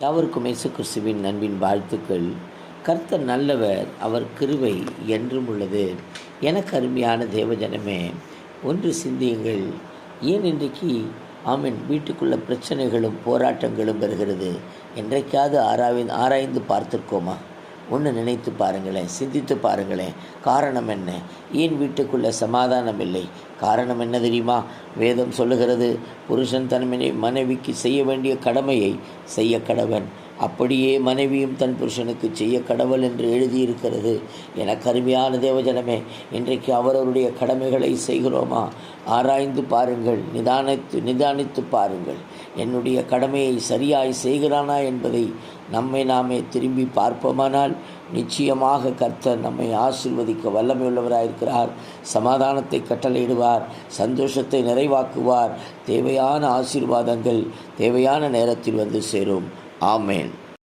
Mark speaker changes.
Speaker 1: யாவருக்கும் இயேசு கிறிஸ்துவின் அன்பின் வாழ்த்துக்கள். கர்த்தர் நல்லவர், அவர் கிருபை என்றும் உள்ளது. எனக்கு அருமையான தேவஜனமே, ஒன்று சிந்தியுங்கள். ஏன் இன்றைக்கு வீட்டுக்குள்ள பிரச்சனைகளும் போராட்டங்களும் வருகிறது? என்றைக்காவது ஆராய்ந்து பார்த்துருக்கோமா? ஒன்று நினைத்து பாருங்களேன், சிந்தித்து பாருங்களேன். காரணம் என்ன? ஏன் வீட்டுக்குள்ளே சமாதானம் இல்லை? காரணம் என்ன தெரியுமா? வேதம் சொல்லுகிறது, புருஷன் தன் மனைவிக்கு செய்ய வேண்டிய கடமையை செய்ய கடவன், அப்படியே மனைவியும் தன் புருஷனுக்கு செய்ய கடவுள் என்று எழுதியிருக்கிறது. எனக்கு அருமையான தேவஜனமே, இன்றைக்கு அவரவருடைய கடமைகளை செய்கிறோமா? ஆராய்ந்து பாருங்கள், நிதானித்து பாருங்கள். என்னுடைய கடமையை சரியாய் செய்கிறானா என்பதை நாமே திரும்பி பார்ப்போமானால் நிச்சயமாக கர்த்தர் நம்மை ஆசீர்வதிக்க வல்லமையுள்ளவராயிருக்கிறார். சமாதானத்தை கட்டளையிடுவார், சந்தோஷத்தை நிறைவாக்குவார். தேவையான ஆசீர்வாதங்கள் தேவையான நேரத்தில் வந்து சேரும். ஆமேன்.